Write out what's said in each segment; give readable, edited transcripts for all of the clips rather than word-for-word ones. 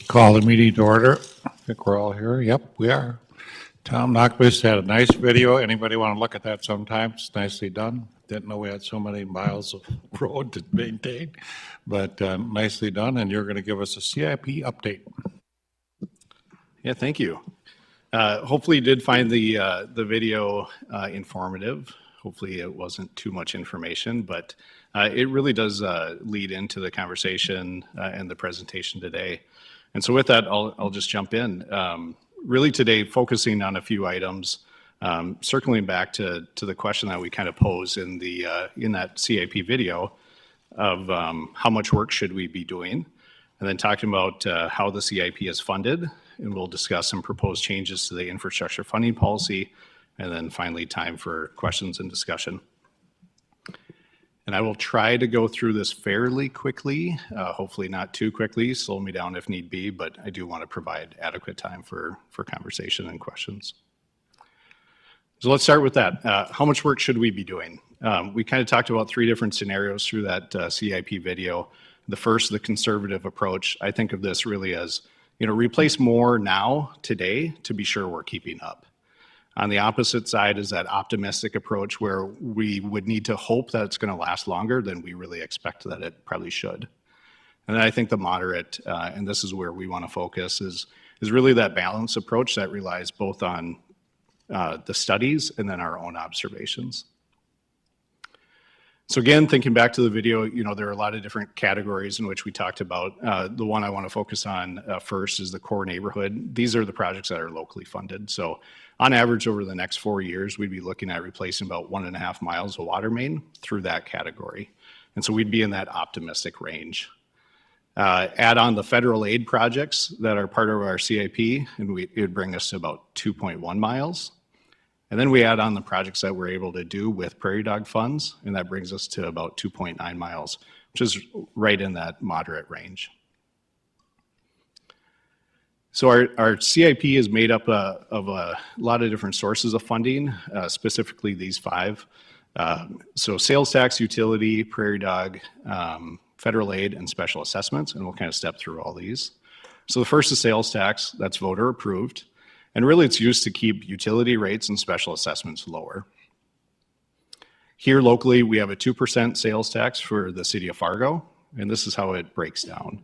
Call the meeting to order. I think we're all here. Yep, we are. Tom Knockbus had a nice video. Anybody want to look at that sometime? It's nicely done. Didn't know we had so many miles of road to maintain, but nicely done. And you're going to give us a CIP update. Yeah, thank you. Hopefully you did find the video informative. Hopefully it wasn't too much information, but it really does lead into the conversation and the presentation today. And so with that, I'll just jump in. Really today, focusing on a few items, circling back to the question that we kind of posed in that CIP video of how much work should we be doing, and then talking about how the CIP is funded, and we'll discuss some proposed changes to the infrastructure funding policy, and then finally time for questions and discussion. And I will try to go through this fairly quickly, hopefully not too quickly, slow me down if need be, but I do want to provide adequate time for conversation and questions. So let's start with that. How much work should we be doing? We kind of talked about three different scenarios through that CIP video. The first, the conservative approach. I think of this really as, replace more now, today, to be sure we're keeping up. On the opposite side is that optimistic approach where we would need to hope that it's going to last longer than we really expect that it probably should. And then I think the moderate, and this is where we want to focus, is really that balanced approach that relies both on the studies and then our own observations. So again, thinking back to the video, there are a lot of different categories in which we talked about. The one I want to focus on first is the core neighborhood. These are the projects that are locally funded. So on average, over the next 4 years, we'd be looking at replacing about 1.5 miles of water main through that category. And so we'd be in that optimistic range. Add on the federal aid projects that are part of our CIP, and it would bring us to about 2.1 miles. And then we add on the projects that we're able to do with prairie dog funds, and that brings us to about 2.9 miles, which is right in that moderate range. So our CIP is made up of a lot of different sources of funding, specifically these 5. So sales tax, utility, prairie dog, federal aid, and special assessments, and we'll kind of step through all these. So the first is sales tax. That's voter approved. And really it's used to keep utility rates and special assessments lower. Here locally, we have a 2% sales tax for the city of Fargo, and this is how it breaks down.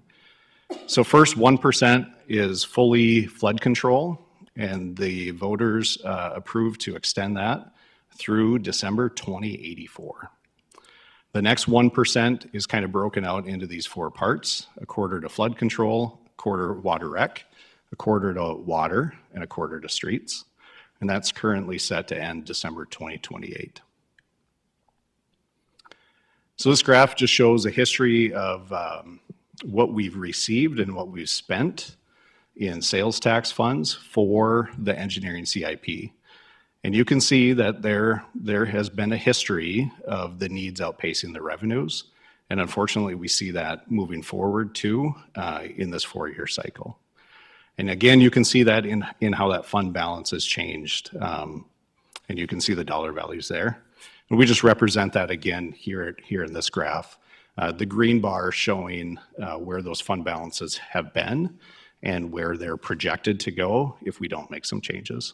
So first, 1% is fully flood control, and the voters approved to extend that through December 2084. The next 1% is kind of broken out into these 4 parts: a quarter to flood control, a quarter water rec, a quarter to water, and a quarter to streets. And that's currently set to end December 2028. So this graph just shows a history of what we've received and what we've spent in sales tax funds for the engineering CIP. And you can see that there has been a history of the needs outpacing the revenues. And unfortunately, we see that moving forward too in this 4-year cycle. And again, you can see that in how that fund balance has changed. And you can see the dollar values there. And we just represent that again here in this graph. The green bar showing where those fund balances have been and where they're projected to go if we don't make some changes.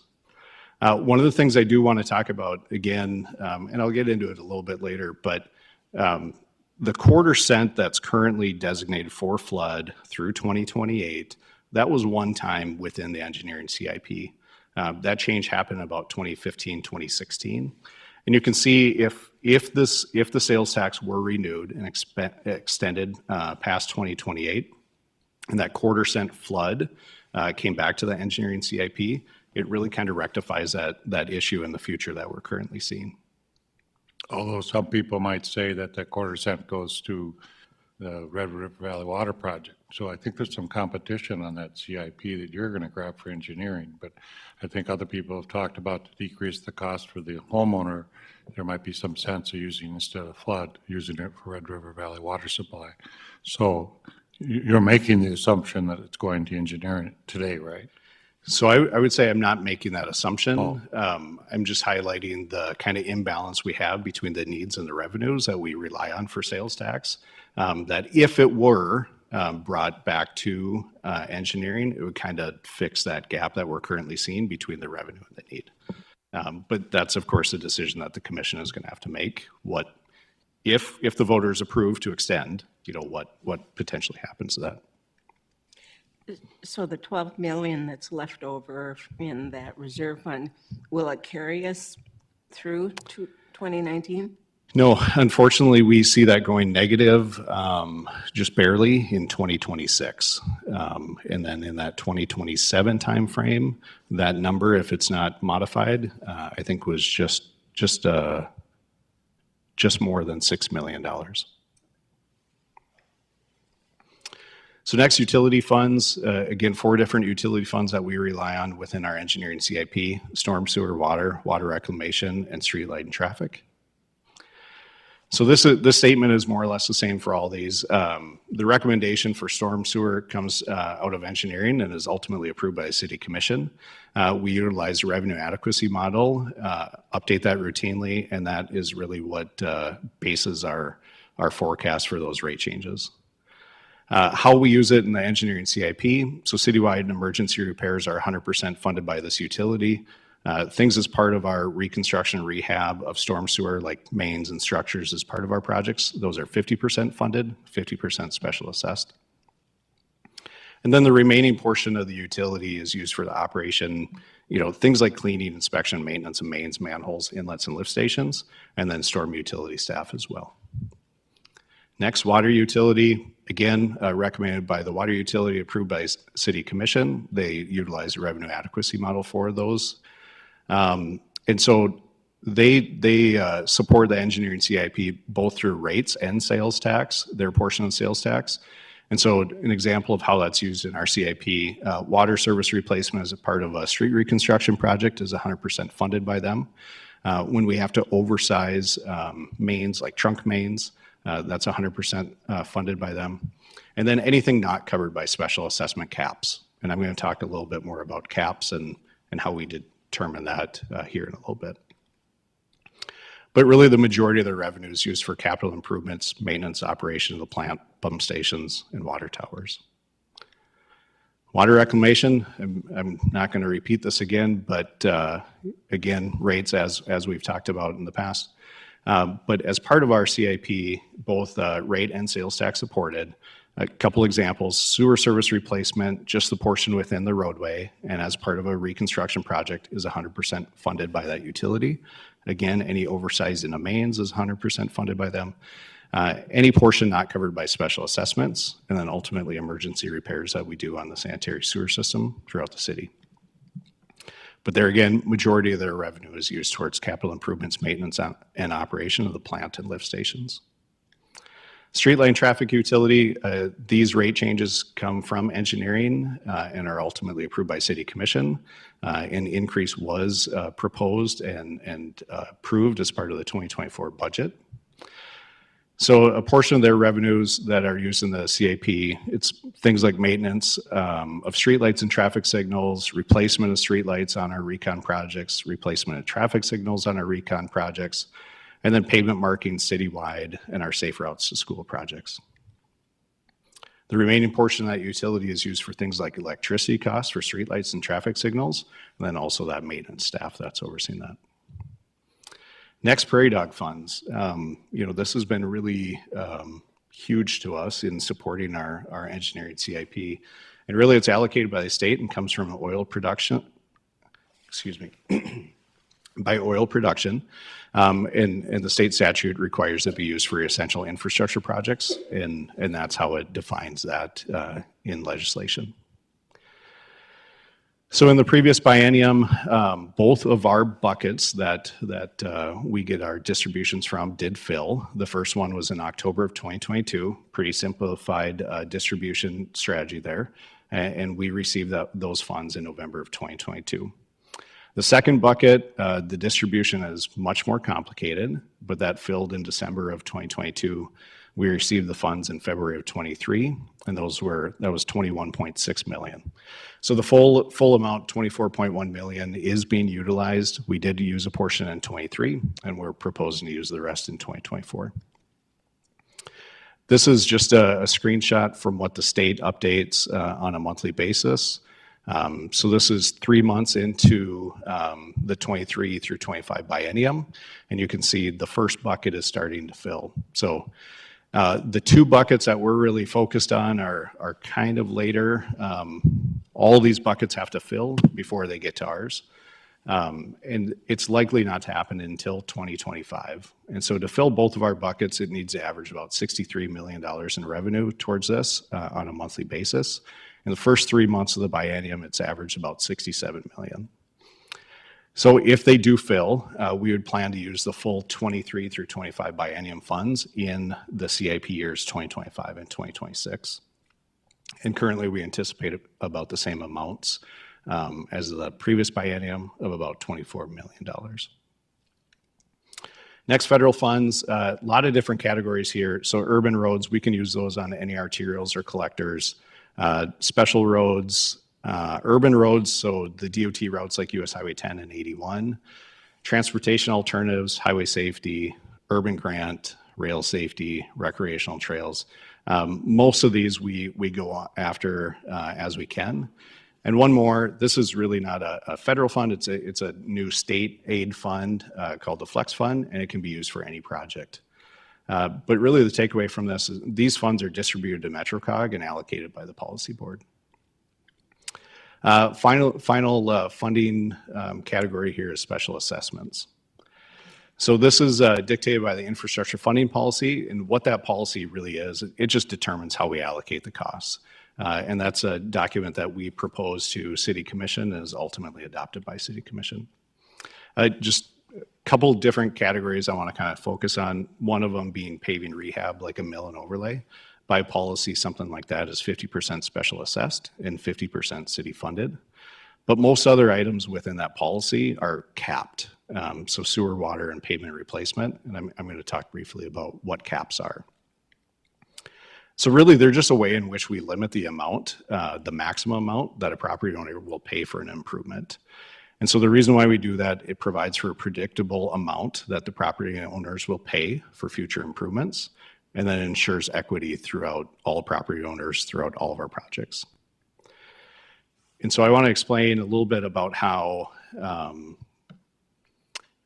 One of the things I do want to talk about again, and I'll get into it a little bit later, but the quarter cent that's currently designated for flood through 2028, that was one time within the engineering CIP. That change happened about 2015, 2016. And you can see if the sales tax were renewed and extended past 2028, and that quarter cent flood came back to the engineering CIP, it really kind of rectifies that issue in the future that we're currently seeing. Although some people might say that that quarter cent goes to the Red River Valley Water Project. So I think there's some competition on that CIP that you're going to grab for engineering. But I think other people have talked about to decrease the cost for the homeowner. There might be some sense of using, instead of flood, using it for Red River Valley water supply. So you're making the assumption that it's going to engineering today, right? So I would say I'm not making that assumption. I'm just highlighting the kind of imbalance we have between the needs and the revenues that we rely on for sales tax. That if it were brought back to engineering, it would kind of fix that gap that we're currently seeing between the revenue and the need. But that's, of course, a decision that the commission is going to have to make. What, if the voters approve to extend, what potentially happens to that? So the 12 million that's left over in that reserve fund, will it carry us through to 2019? No, unfortunately, we see that going negative just barely in 2026. And then in that 2027 timeframe, that number, if it's not modified, I think was just more than $6 million. So next, utility funds. Again, 4 different utility funds that we rely on within our engineering CIP: storm, sewer, water reclamation, and street light and traffic. So this statement is more or less the same for all these. The recommendation for storm sewer comes out of engineering and is ultimately approved by the city commission. We utilize a revenue adequacy model, update that routinely, and that is really what bases our forecast for those rate changes. How we use it in the engineering CIP. So citywide emergency repairs are 100% funded by this utility. Things as part of our reconstruction and rehab of storm sewer, like mains and structures as part of our projects, those are 50% funded, 50% special assessed. And then the remaining portion of the utility is used for the operation, things like cleaning, inspection, maintenance of mains, manholes, inlets, and lift stations, and then storm utility staff as well. Next, water utility, again, recommended by the water utility, approved by city commission. They utilize a revenue adequacy model for those. And so they support the engineering CIP both through rates and sales tax, their portion of sales tax. And so an example of how that's used in our CIP, water service replacement as a part of a street reconstruction project is 100% funded by them. When we have to oversize mains, like trunk mains, that's 100% funded by them. And then anything not covered by special assessment caps. And I'm going to talk a little bit more about caps and how we determine that here in a little bit. But really the majority of the revenue is used for capital improvements, maintenance, operation of the plant, pump stations, and water towers. Water reclamation, I'm not going to repeat this again, but again, rates as we've talked about in the past. But as part of our CIP, both rate and sales tax supported. A couple examples: sewer service replacement, just the portion within the roadway, and as part of a reconstruction project is 100% funded by that utility. Again, any oversize in the mains is 100% funded by them. Any portion not covered by special assessments, and then ultimately emergency repairs that we do on the sanitary sewer system throughout the city. But there again, majority of their revenue is used towards capital improvements, maintenance, and operation of the plant and lift stations. Street line traffic utility, these rate changes come from engineering and are ultimately approved by city commission. An increase was proposed and approved as part of the 2024 budget. So a portion of their revenues that are used in the CIP, it's things like maintenance of streetlights and traffic signals, replacement of streetlights on our recon projects, replacement of traffic signals on our recon projects, and then pavement marking citywide and our safe routes to school projects. The remaining portion of that utility is used for things like electricity costs for streetlights and traffic signals, and then also that maintenance staff that's overseeing that. Next, prairie dog funds. This has been really huge to us in supporting our engineering CIP. And really it's allocated by the state and comes from oil production, by oil production. And the state statute requires it be used for essential infrastructure projects, and that's how it defines that in legislation. So in the previous biennium, both of our buckets that we get our distributions from did fill. The first one was in October of 2022, pretty simplified distribution strategy there, and we received those funds in November of 2022. The second bucket, the distribution is much more complicated, but that filled in December of 2022. We received the funds in February of 23, and that was 21.6 million. So the full amount, 24.1 million, is being utilized. We did use a portion in 23, and we're proposing to use the rest in 2024. This is just a screenshot from what the state updates on a monthly basis. So this is 3 months into the 23 through 25 biennium, and you can see the first bucket is starting to fill. So the 2 buckets that we're really focused on are kind of later. All these buckets have to fill before they get to ours. And it's likely not to happen until 2025. And so to fill both of our buckets, it needs to average about $63 million in revenue towards this on a monthly basis. In the first 3 months of the biennium, it's averaged about 67 million. So if they do fill, we would plan to use the full 23 through 25 biennium funds in the CIP years 2025 and 2026. And currently we anticipate about the same amounts as the previous biennium of about $24 million. Next, federal funds, a lot of different categories here. So urban roads, we can use those on any arterials or collectors. Special roads, urban roads, so the DOT routes like US Highway 10 and 81. Transportation alternatives, highway safety, urban grant, rail safety, recreational trails. Most of these we go after as we can. And one more, this is really not a federal fund, it's a new state aid fund called the Flex Fund, and it can be used for any project. But really the takeaway from this is these funds are distributed to MetroCog and allocated by the policy board. Final funding category here is special assessments. So this is dictated by the infrastructure funding policy, and what that policy really is, it just determines how we allocate the costs. And that's a document that we propose to City Commission and is ultimately adopted by City Commission. Just a couple different categories I want to kind of focus on, one of them being paving rehab, like a mill and overlay. By policy, something like that is 50% special assessed and 50% city funded. But most other items within that policy are capped. So sewer, water, and pavement replacement. And I'm going to talk briefly about what caps are. So really, they're just a way in which we limit the amount, the maximum amount that a property owner will pay for an improvement. And so the reason why we do that, it provides for a predictable amount that the property owners will pay for future improvements, and then ensures equity throughout all property owners throughout all of our projects. And so I want to explain a little bit about how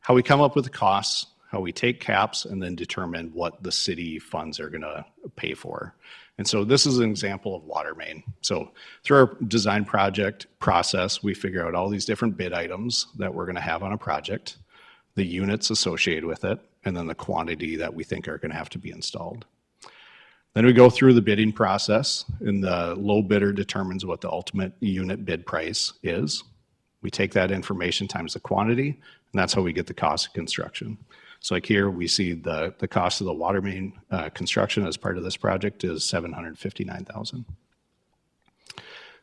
we come up with the costs, how we take caps, and then determine what the city funds are going to pay for. And so this is an example of water main. So through our design project process, we figure out all these different bid items that we're going to have on a project, the units associated with it, and then the quantity that we think are going to have to be installed. Then we go through the bidding process, and the low bidder determines what the ultimate unit bid price is. We take that information times the quantity, and that's how we get the cost of construction. So like here, we see the cost of the water main construction as part of this project is $759,000.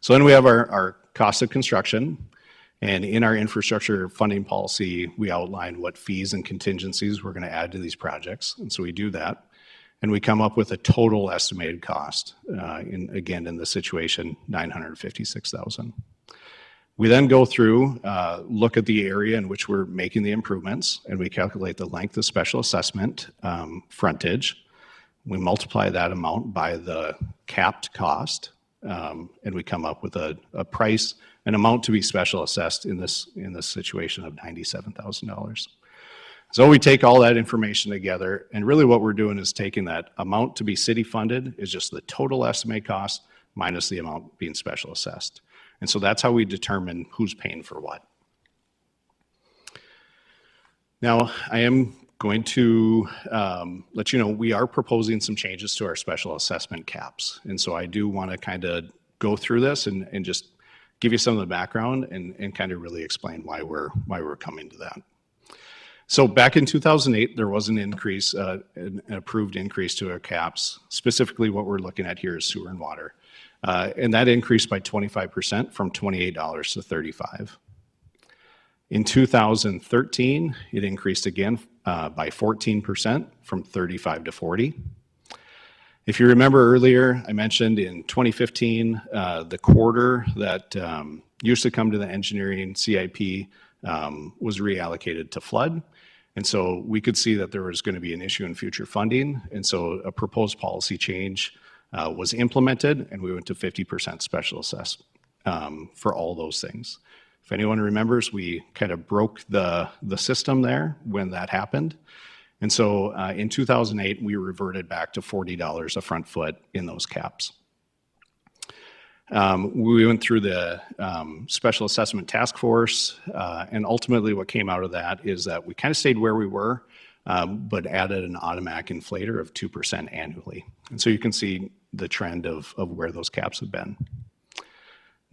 So then we have our cost of construction, and in our infrastructure funding policy, we outline what fees and contingencies we're going to add to these projects. And so we do that, and we come up with a total estimated cost, again, in this situation, $956,000. We then go through, look at the area in which we're making the improvements, and we calculate the length of special assessment frontage. We multiply that amount by the capped cost, and we come up with a price, an amount to be special assessed in this situation of $97,000. So we take all that information together, and really what we're doing is taking that amount to be city funded is just the total estimated cost minus the amount being special assessed. And so that's how we determine who's paying for what. Now, I am going to let you know we are proposing some changes to our special assessment caps. And so I do want to kind of go through this and just give you some of the background and kind of really explain why we're coming to that. So back in 2008, there was an increase, an approved increase to our caps. Specifically, what we're looking at here is sewer and water. And that increased by 25% from $28 to $35. In 2013, it increased again by 14% from $35 to $40. If you remember earlier, I mentioned in 2015, the quarter that used to come to the engineering CIP was reallocated to flood. And so we could see that there was going to be an issue in future funding. And so a proposed policy change was implemented, and we went to 50% special assess for all those things. If anyone remembers, we kind of broke the system there when that happened. And so in 2008, we reverted back to $40 a front foot in those caps. We went through the special assessment task force, and ultimately what came out of that is that we kind of stayed where we were, but added an automatic inflator of 2% annually. And so you can see the trend of where those caps have been.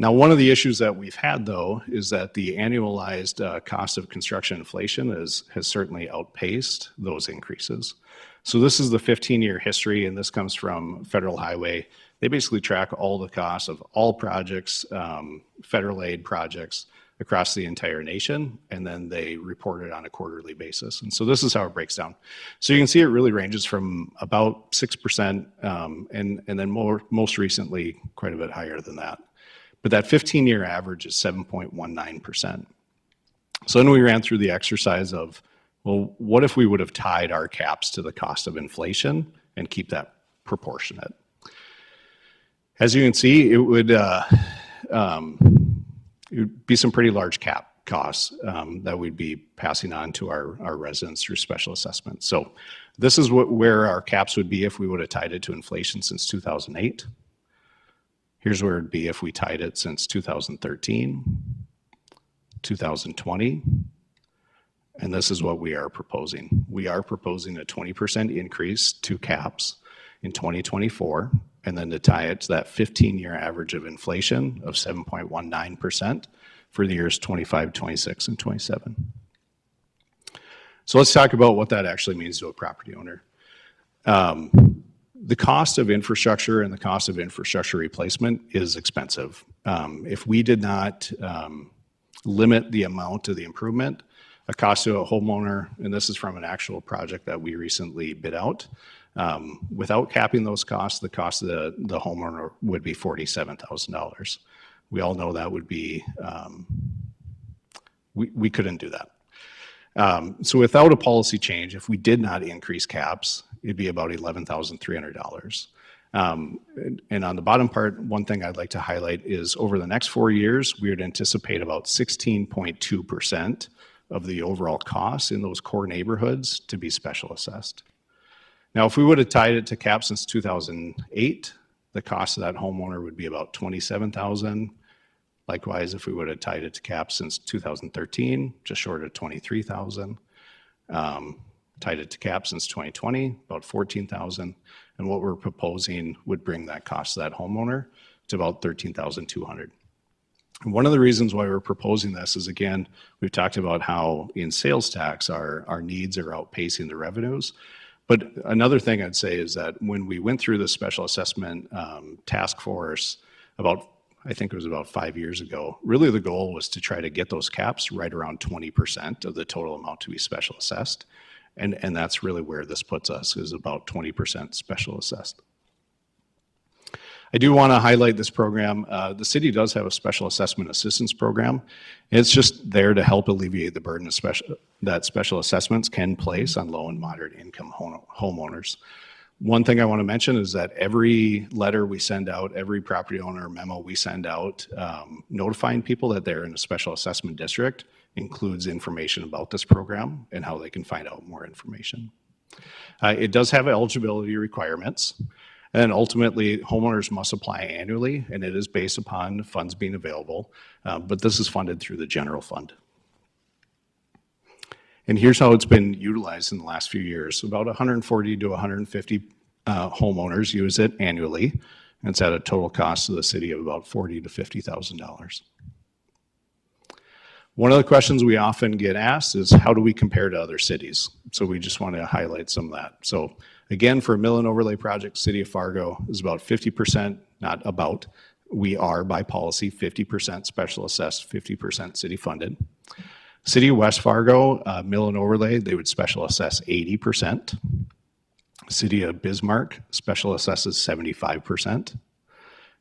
Now, one of the issues that we've had, though, is that the annualized cost of construction inflation has certainly outpaced those increases. So this is the 15-year history, and this comes from Federal Highway. They basically track all the costs of all projects, federal aid projects across the entire nation, and then they report it on a quarterly basis. And so this is how it breaks down. So you can see it really ranges from about 6%, and then most recently quite a bit higher than that. But that 15-year average is 7.19%. So then we ran through the exercise of, well, what if we would have tied our caps to the cost of inflation and keep that proportionate? As you can see, it would be some pretty large cap costs that we'd be passing on to our residents through special assessment. So this is where our caps would be if we would have tied it to inflation since 2008. Here's where it'd be if we tied it since 2013, 2020, and this is what we are proposing. We are proposing a 20% increase to caps in 2024, and then to tie it to that 15-year average of inflation of 7.19% for the years 25, 26, and 27. So let's talk about what that actually means to a property owner. The cost of infrastructure and the cost of infrastructure replacement is expensive. If we did not limit the amount of the improvement, a cost to a homeowner, and this is from an actual project that we recently bid out, without capping those costs, the cost of the homeowner would be $47,000. We all know that would be, we couldn't do that. So without a policy change, if we did not increase caps, it'd be about $11,300. And on the bottom part, one thing I'd like to highlight is over the next 4 years, we would anticipate about 16.2% of the overall costs in those core neighborhoods to be special assessed. Now, if we would have tied it to cap since 2008, the cost of that homeowner would be about $27,000. Likewise, if we would have tied it to cap since 2013, just short of $23,000. Tied it to cap since 2020, about $14,000. And what we're proposing would bring that cost to that homeowner to about $13,200. And one of the reasons why we're proposing this is, again, we've talked about how in sales tax, our needs are outpacing the revenues. But another thing I'd say is that when we went through the special assessment task force I think it was about 5 years ago, really the goal was to try to get those caps right around 20% of the total amount to be special assessed. And that's really where this puts us, is about 20% special assessed. I do want to highlight this program. The city does have a special assessment assistance program. It's just there to help alleviate the burden that special assessments can place on low and moderate income homeowners. One thing I want to mention is that every letter we send out, every property owner memo we send out, notifying people that they're in a special assessment district includes information about this program and how they can find out more information. It does have eligibility requirements, and ultimately homeowners must apply annually, and it is based upon funds being available, but this is funded through the general fund. And here's how it's been utilized in the last few years. About 140 to 150 homeowners use it annually, and it's at a total cost to the city of about $40,000 to $50,000. One of the questions we often get asked is, how do we compare to other cities? So we just want to highlight some of that. So again, for a mill and overlay project, City of Fargo is about 50%, not about, we are by policy 50% special assessed, 50% city funded. City of West Fargo, mill and overlay, they would special assess 80%. City of Bismarck special assesses 75%.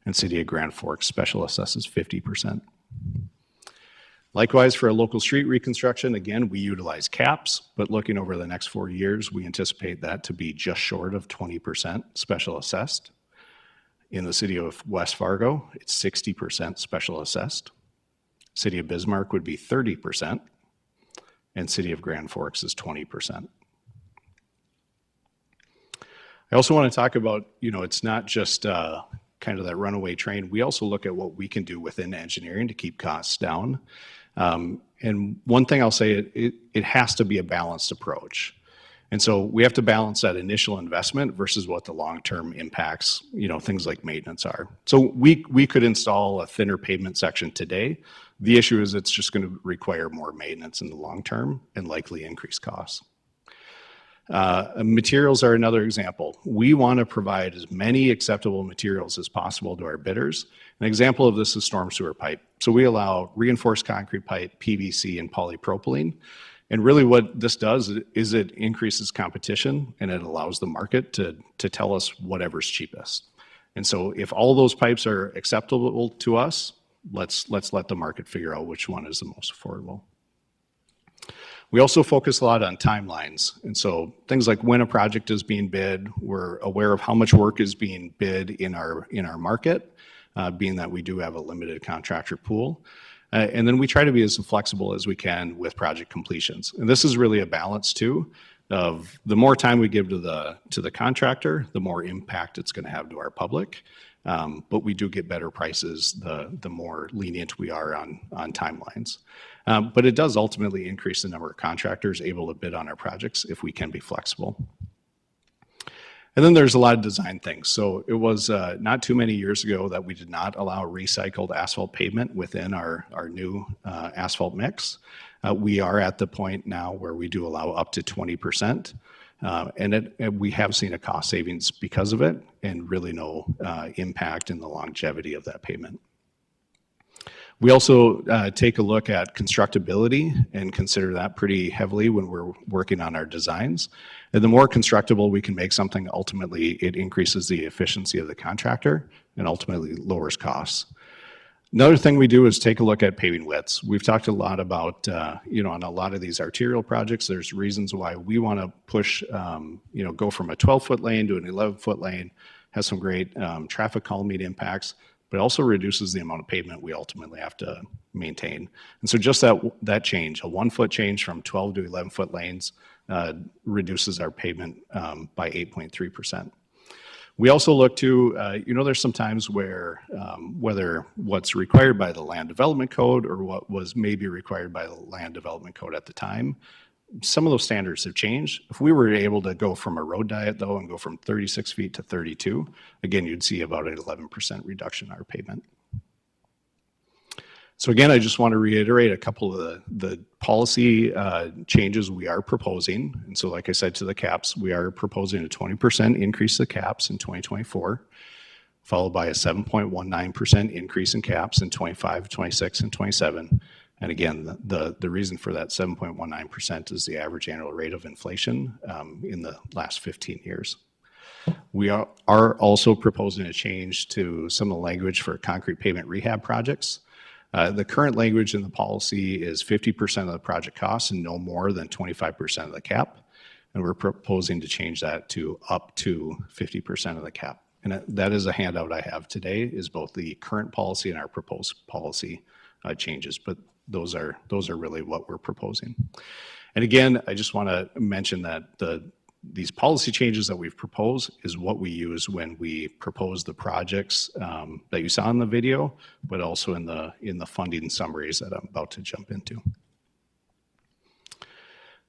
And City of Grand Forks special assesses 50%. Likewise, for a local street reconstruction, again, we utilize caps, but looking over the next 4 years, we anticipate that to be just short of 20% special assessed. In the city of West Fargo, it's 60% special assessed. City of Bismarck would be 30%, and city of Grand Forks is 20%. I also want to talk about, it's not just kind of that runaway train. We also look at what we can do within engineering to keep costs down. And one thing I'll say, it has to be a balanced approach. And so we have to balance that initial investment versus what the long-term impacts, things like maintenance are. So we could install a thinner pavement section today. The issue is it's just going to require more maintenance in the long term and likely increase costs. Materials are another example. We want to provide as many acceptable materials as possible to our bidders. An example of this is storm sewer pipe. So we allow reinforced concrete pipe, PVC, and polypropylene. And really what this does is it increases competition and it allows the market to tell us whatever's cheapest. And so if all those pipes are acceptable to us, let's let the market figure out which one is the most affordable. We also focus a lot on timelines. And so things like when a project is being bid, we're aware of how much work is being bid in our market, being that we do have a limited contractor pool. And then we try to be as flexible as we can with project completions. And this is really a balance too, of the more time we give to the contractor, the more impact it's going to have to our public. But we do get better prices the more lenient we are on timelines. But it does ultimately increase the number of contractors able to bid on our projects if we can be flexible. And then there's a lot of design things. So it was not too many years ago that we did not allow recycled asphalt pavement within our new asphalt mix. We are at the point now where we do allow up to 20%. And we have seen a cost savings because of it and really no impact in the longevity of that pavement. We also take a look at constructability and consider that pretty heavily when we're working on our designs. And the more constructible we can make something, ultimately it increases the efficiency of the contractor and ultimately lowers costs. Another thing we do is take a look at paving widths. We've talked a lot about, on a lot of these arterial projects, there's reasons why we want to push, go from a 12-foot lane to an 11-foot lane, has some great traffic calming impacts, but also reduces the amount of pavement we ultimately have to maintain. And so just that change, a 1-foot change from 12 to 11-foot lanes reduces our pavement by 8.3%. We also look to, there's some times where whether what's required by the land development code or what was maybe required by the land development code at the time, some of those standards have changed. If we were able to go from a road diet though and go from 36 feet to 32, again, you'd see about an 11% reduction in our pavement. So again, I just want to reiterate a couple of the policy changes we are proposing. And so like I said to the caps, we are proposing a 20% increase to the caps in 2024, followed by a 7.19% increase in caps in 25, 26, and 27. And again, the reason for that 7.19% is the average annual rate of inflation in the last 15 years. We are also proposing a change to some of the language for concrete pavement rehab projects. The current language in the policy is 50% of the project costs and no more than 25% of the cap. And we're proposing to change that to up to 50% of the cap. And that is a handout I have today, is both the current policy and our proposed policy changes. But those are really what we're proposing. And again, I just want to mention that these policy changes that we've proposed is what we use when we propose the projects that you saw in the video, but also in the funding summaries that I'm about to jump into.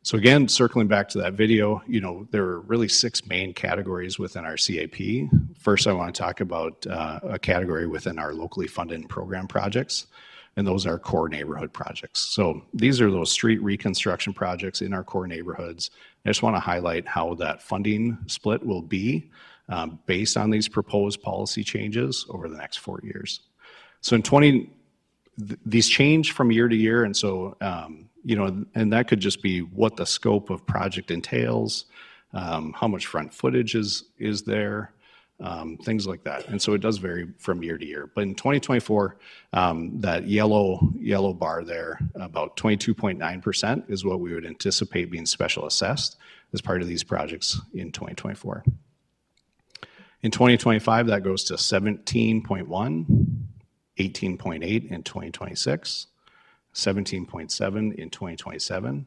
So again, circling back to that video, there are really 6 main categories within our CAP. First, I want to talk about a category within our locally funded program projects, and those are core neighborhood projects. So these are those street reconstruction projects in our core neighborhoods. I just want to highlight how that funding split will be based on these proposed policy changes over the next 4 years. So these change from year to year, and so and that could just be what the scope of project entails, how much front footage is there, things like that. And so it does vary from year to year. But in 2024, that yellow bar there, about 22.9% is what we would anticipate being special assessed as part of these projects in 2024. In 2025, that goes to 17.1, 18.8 in 2026, 17.7 in 2027.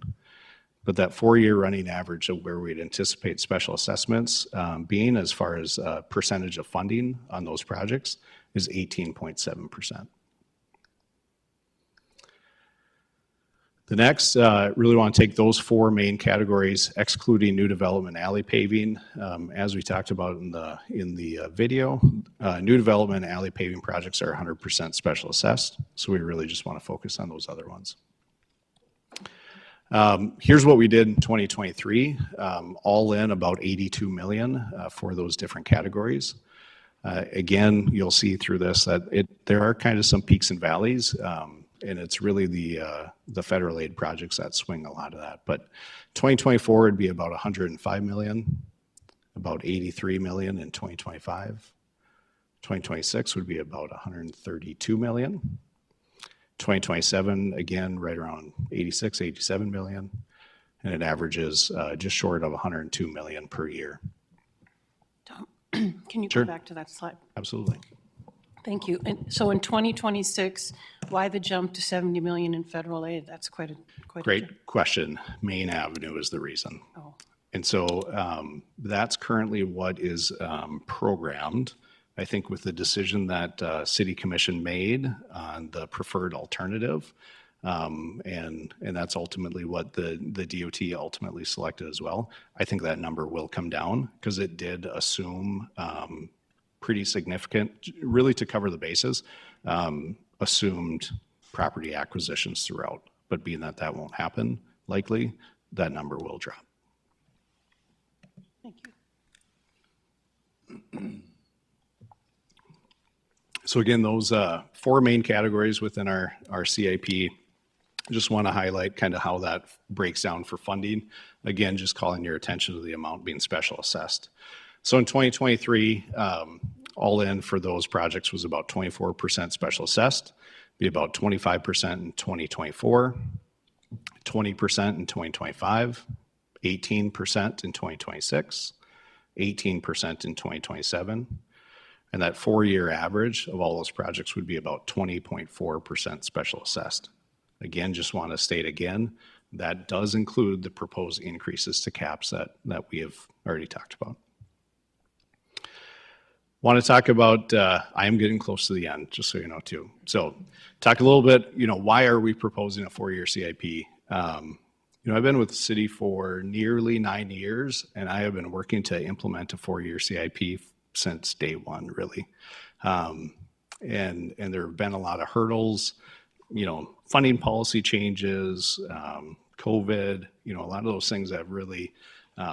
But that 4-year running average of where we'd anticipate special assessments being as far as percentage of funding on those projects is 18.7%. The next, really want to take those 4 main categories, excluding new development alley paving. As we talked about in the video, new development alley paving projects are 100% special assessed. So we really just want to focus on those other ones. Here's what we did in 2023, all in about 82 million for those different categories. Again, you'll see through this that there are kind of some peaks and valleys, and it's really the federal aid projects that swing a lot of that. But 2024 would be about 105 million, about 83 million in 2025. 2026 would be about 132 million. 2027, again, right around 86, 87 million, and it averages just short of 102 million per year. Tom, can you Sure. go back to that slide? Absolutely. Thank you. And so in 2026, why the jump to 70 million in federal aid? That's quite a jump. Great question. Main Avenue is the reason. Oh, And so that's currently what is programmed, I think, with the decision that City Commission made on the preferred alternative. And that's ultimately what the DOT ultimately selected as well. I think that number will come down because it did assume pretty significant, really to cover the bases, assumed property acquisitions throughout. But being that that won't happen, likely, that number will drop. thank you. So again, those 4 main categories within our CIP, just want to highlight kind of how that breaks down for funding. Again, just calling your attention to the amount being special assessed. So in 2023, all in for those projects was about 24% special assessed, be about 25% in 2024, 20% in 2025, 18% in 2026, 18% in 2027. And that 4-year average of all those projects would be about 20.4% special assessed. Again, just want to state again, that does include the proposed increases to caps that we have already talked about. Want to talk about, I am getting close to the end, just so you know too. So talk a little bit, why are we proposing a 4-year CIP? I've been with the city for nearly 9 years, and I have been working to implement a 4-year CIP since day one, really. And there have been a lot of hurdles, funding policy changes, COVID, a lot of those things that have really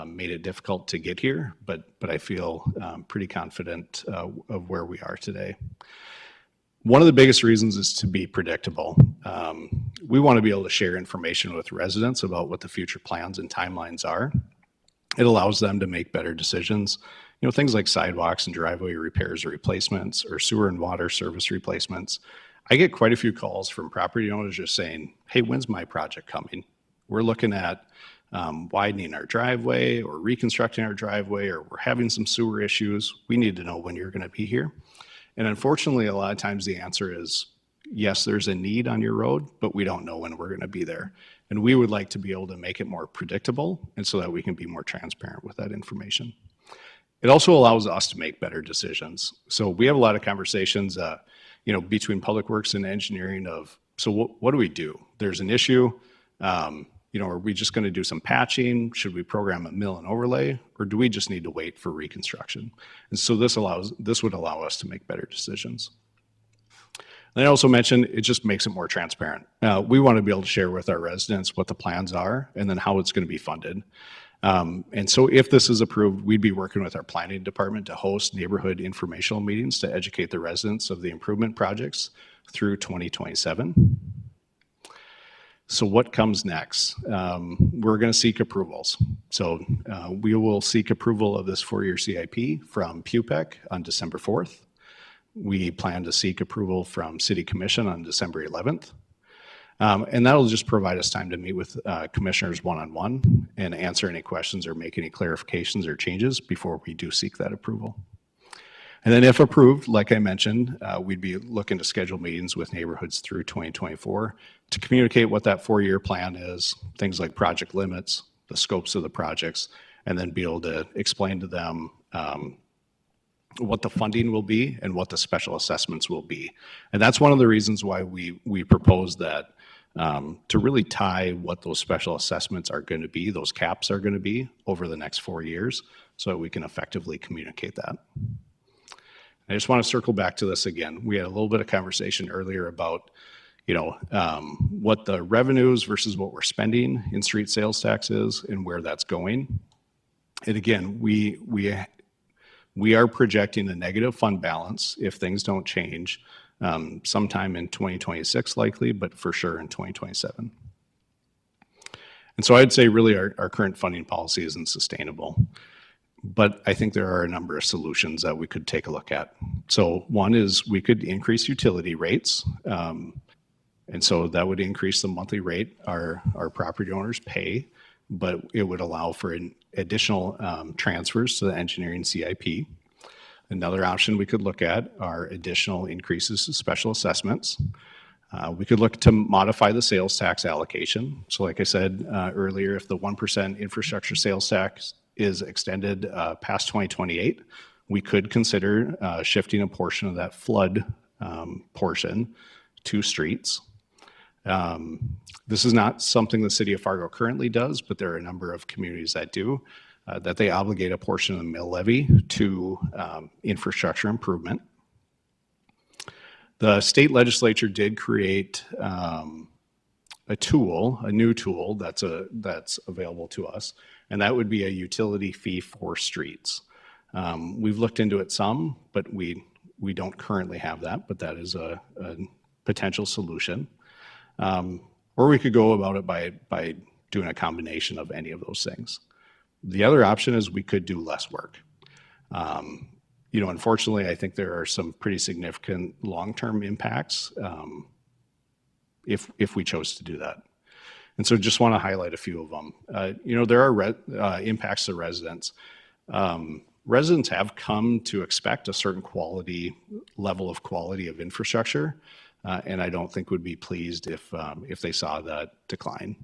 made it difficult to get here, but I feel pretty confident of where we are today. One of the biggest reasons is to be predictable. We want to be able to share information with residents about what the future plans and timelines are. It allows them to make better decisions. Things like sidewalks and driveway repairs or replacements or sewer and water service replacements. I get quite a few calls from property owners just saying, hey, when's my project coming? We're looking at widening our driveway or reconstructing our driveway, or we're having some sewer issues. We need to know when you're going to be here. And unfortunately, a lot of times the answer is, yes, there's a need on your road, but we don't know when we're going to be there. And we would like to be able to make it more predictable and so that we can be more transparent with that information. It also allows us to make better decisions. So we have a lot of conversations, between Public Works and engineering of, so what do we do? There's an issue. Are we just going to do some patching? Should we program a mill and overlay? Or do we just need to wait for reconstruction? And so this would allow us to make better decisions. And I also mentioned it just makes it more transparent. We want to be able to share with our residents what the plans are and then how it's going to be funded. And so if this is approved, we'd be working with our planning department to host neighborhood informational meetings to educate the residents of the improvement projects through 2027. So what comes next? We're going to seek approvals. So we will seek approval of this 4-year CIP from PUPEC on December 4th. We plan to seek approval from City Commission on December 11th. And that'll just provide us time to meet with commissioners one-on-one and answer any questions or make any clarifications or changes before we do seek that approval. And then if approved, like I mentioned, we'd be looking to schedule meetings with neighborhoods through 2024 to communicate what that 4-year plan is, things like project limits, the scopes of the projects, and then be able to explain to them what the funding will be and what the special assessments will be. And that's one of the reasons why we propose that to really tie what those special assessments are going to be, those caps are going to be over the next 4 years, so that we can effectively communicate that. I just want to circle back to this again. We had a little bit of conversation earlier about, what the revenues versus what we're spending in street sales tax is and where that's going. And again, we are projecting a negative fund balance if things don't change, sometime in 2026 likely, but for sure in 2027. And so I'd say really our current funding policy isn't sustainable. But I think there are a number of solutions that we could take a look at. So one is we could increase utility rates. And so that would increase the monthly rate our property owners pay, but it would allow for an additional transfers to the engineering CIP. Another option we could look at are additional increases to special assessments. We could look to modify the sales tax allocation. So like I said earlier, if the 1% infrastructure sales tax is extended past 2028, we could consider shifting a portion of that flood portion to streets. This is not something the city of Fargo currently does, but there are a number of communities that do, that they obligate a portion of the mill levy to infrastructure improvement. The state legislature did create a new tool that's available to us, and that would be a utility fee for streets. We've looked into it some, but we don't currently have that, but that is a potential solution. Or we could go about it by doing a combination of any of those things. The other option is we could do less work. Unfortunately, I think there are some pretty significant long-term impacts if we chose to do that. And so just want to highlight a few of them. There are impacts to residents. Residents have come to expect a certain level of quality of infrastructure, and I don't think would be pleased if they saw that decline.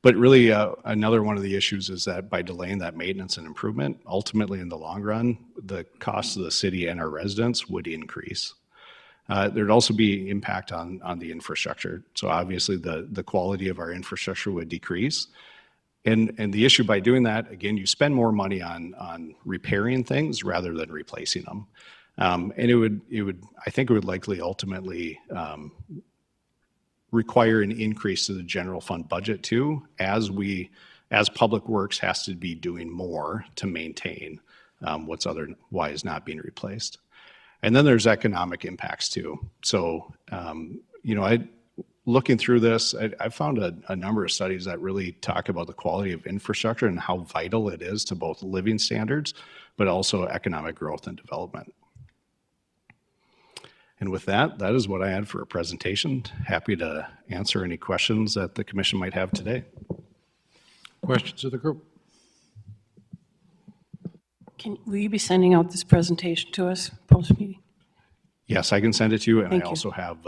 But really, another one of the issues is that by delaying that maintenance and improvement, ultimately in the long run, the cost of the city and our residents would increase. There'd also be impact on the infrastructure. So obviously the quality of our infrastructure would decrease. And the issue by doing that, again, you spend more money on repairing things rather than replacing them. And I think it would likely ultimately require an increase to the general fund budget too, as Public Works has to be doing more to maintain what's otherwise not being replaced. And then there's economic impacts too. So, looking through this, I found a number of studies that really talk about the quality of infrastructure and how vital it is to both living standards, but also economic growth and development. And with that is what I had for a presentation. Happy to answer any questions that the commission might have today. Questions of the group? Will you be sending out this presentation to us post-meeting? Yes, I can send it to you, and Thank I you. also have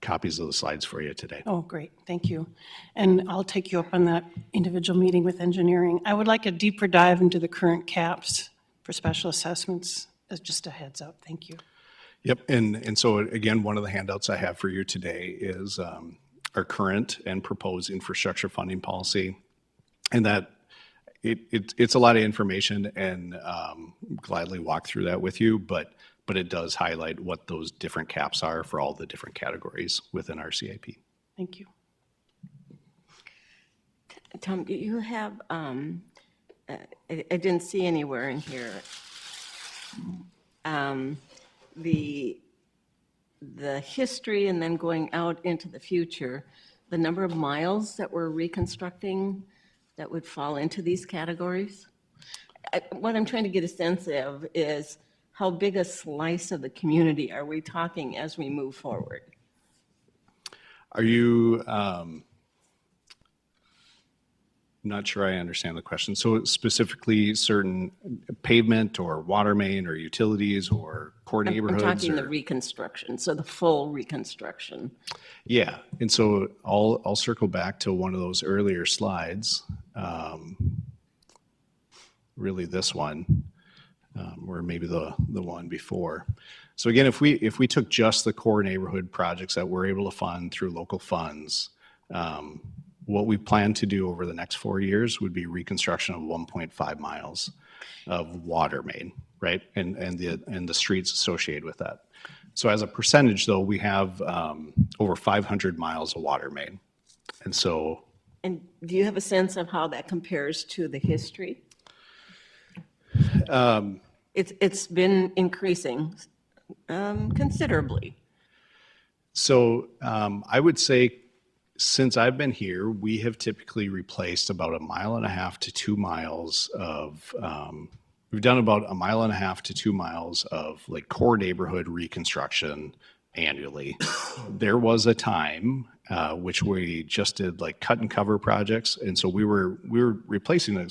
copies of the slides for you today. Oh, great, thank you. And I'll take you up on that individual meeting with engineering. I would like a deeper dive into the current caps for special assessments, as just a heads up, thank you. Yep, and so again, one of the handouts I have for you today is our current and proposed infrastructure funding policy, and that it's a lot of information, and gladly walk through that with you, but it does highlight what those different caps are for all the different categories within our CIP. Thank you. Tom, do you have, I didn't see anywhere in here, the history and then going out into the future the number of miles that we're reconstructing that would fall into these categories? What I'm trying to get a sense of is how big a slice of the community are we talking as we move forward? Are you, not sure I understand the question. So specifically certain pavement or water main or utilities or core I'm neighborhoods? talking the or- reconstruction, so the full reconstruction. Yeah, and so I'll circle back to one of those earlier slides. Really this one, or maybe the one before. So again, if we took just the core neighborhood projects that we're able to fund through local funds, what we plan to do over the next 4 years would be reconstruction of 1.5 miles of water main, right? And the streets associated with that. So as a percentage, though, we have over 500 miles of water main. And so, And do you have a sense of how that compares to the history? It's been increasing considerably. so I would say since I've been here, we have typically replaced about 1.5 miles to 2 miles of, we've done about 1.5 miles to 2 miles of like core neighborhood reconstruction annually. There was a time which we just did like cut and cover projects. And so we were replacing a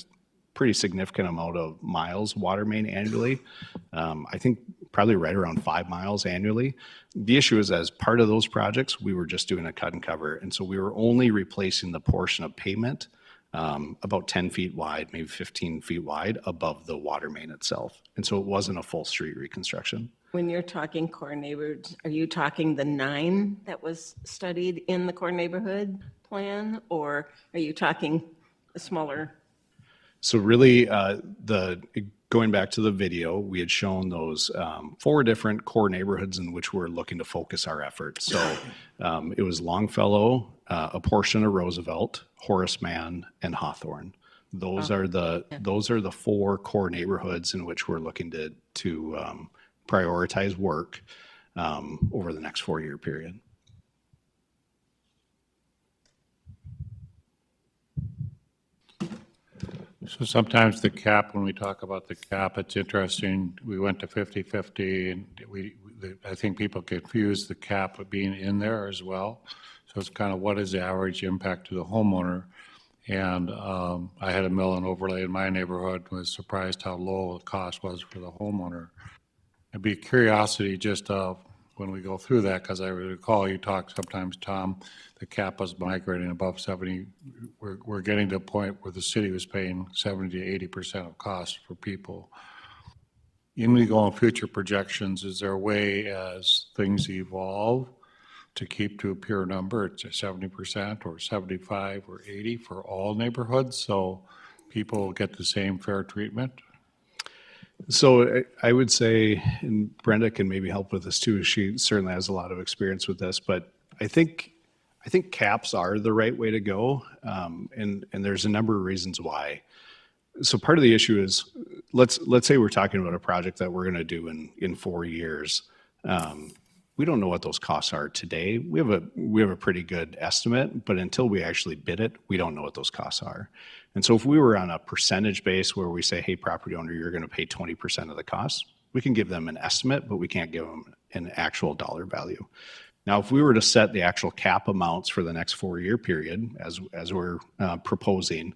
pretty significant amount of miles water main annually. I think probably right around 5 miles annually. The issue is as part of those projects, we were just doing a cut and cover. And so we were only replacing the portion of pavement about 10 feet wide, maybe 15 feet wide above the water main itself. And so it wasn't a full street reconstruction. When you're talking core neighborhoods, are you talking the 9 that was studied in the core neighborhood plan? Or are you talking a smaller? So really, going back to the video, we had shown those 4 different core neighborhoods in which we're looking to focus our efforts. So it was Longfellow, a portion of Roosevelt, Horace Mann, and Hawthorne. Those are the 4 core neighborhoods in which we're looking to prioritize work over the next 4-year period. So sometimes the cap, when we talk about the cap, it's interesting. We went to 50/50 and I think people confuse the cap with being in there as well. So it's kind of what is the average impact to the homeowner? And I had a mill and overlay in my neighborhood, was surprised how low the cost was for the homeowner. It'd be a curiosity just when we go through that, because I recall you talk sometimes, Tom, the cap was migrating above 70. We're getting to a point where the city was paying 70 to 80% of costs for people. In we go on future projections, is there a way as things evolve to keep to a pure number, it's 70% or 75 or 80 for all neighborhoods, so people get the same fair treatment? So I would say, and Brenda can maybe help with this too, she certainly has a lot of experience with this, but I think caps are the right way to go, and there's a number of reasons why. So part of the issue is, let's say we're talking about a project that we're going to do in 4 years. We don't know what those costs are today. We have a pretty good estimate, but until we actually bid it, we don't know what those costs are. And so if we were on a percentage base where we say, hey, property owner, you're going to pay 20% of the cost, we can give them an estimate, but we can't give them an actual dollar value. Now, if we were to set the actual cap amounts for the next 4-year period, as we're proposing,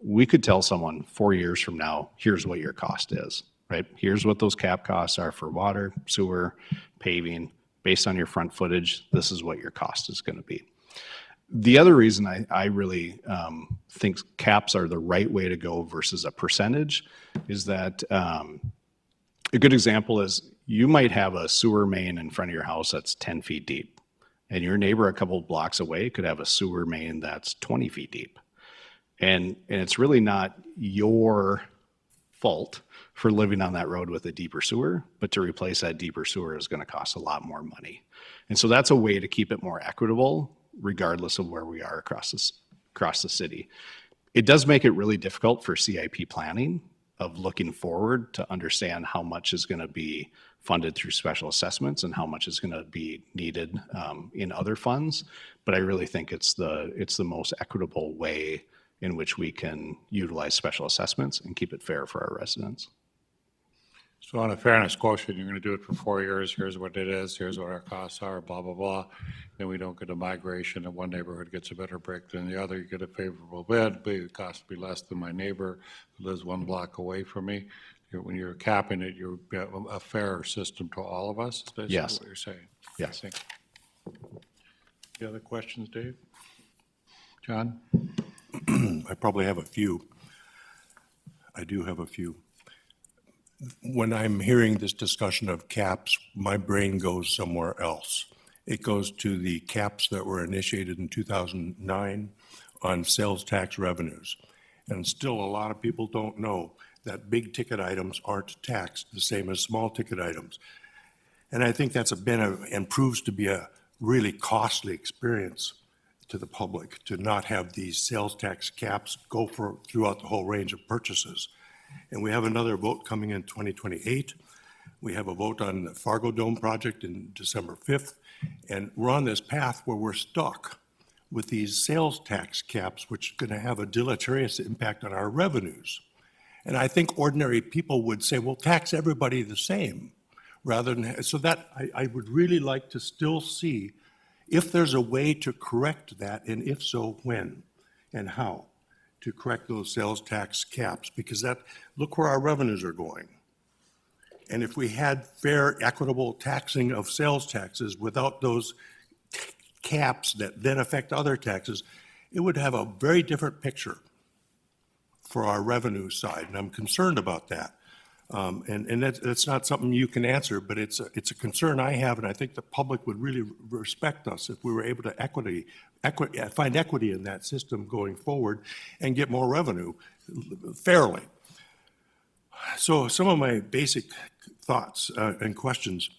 we could tell someone 4 years from now, here's what your cost is, right? Here's what those cap costs are for water, sewer, paving. Based on your front footage, this is what your cost is going to be. The other reason I really think caps are the right way to go versus a percentage is that a good example is you might have a sewer main in front of your house that's 10 feet deep, and your neighbor a couple of blocks away could have a sewer main that's 20 feet deep. And it's really not your fault for living on that road with a deeper sewer, but to replace that deeper sewer is going to cost a lot more money. And so that's a way to keep it more equitable, regardless of where we are across the city. It does make it really difficult for CIP planning of looking forward to understand how much is going to be funded through special assessments and how much is going to be needed in other funds. But I really think it's the most equitable way in which we can utilize special assessments and keep it fair for our residents. So on a fairness quotient, you're going to do it for 4 years. Here's what it is. Here's what our costs are, blah, blah, blah. Then we don't get a migration and one neighborhood gets a better break than the other. You get a favorable bid, but the cost will be less than my neighbor who lives 1 block away from me. When you're capping it, you're a fairer system to all of us, is basically Yes. what you're saying. Yes. I think. Any other questions, Dave? John? I probably have a few. I do have a few. When I'm hearing this discussion of caps, my brain goes somewhere else. It goes to the caps that were initiated in 2009 on sales tax revenues. And still, a lot of people don't know that big ticket items aren't taxed the same as small ticket items. And I think that's and proves to be a really costly experience to the public to not have these sales tax caps go throughout the whole range of purchases. And we have another vote coming in 2028. We have a vote on the Fargo Dome project in December 5th. And we're on this path where we're stuck with these sales tax caps, which are going to have a deleterious impact on our revenues. And I think ordinary people would say, well, tax everybody the same, rather than, so that I would really like to still see if there's a way to correct that, and if so, when and how to correct those sales tax caps, because look where our revenues are going. And if we had fair, equitable taxing of sales taxes without those caps that then affect other taxes, it would have a very different picture for our revenue side, and I'm concerned about that. And that's not something you can answer, but it's a concern I have, and I think the public would really respect us if we were able to find equity in that system going forward and get more revenue fairly. So some of my basic thoughts and questions: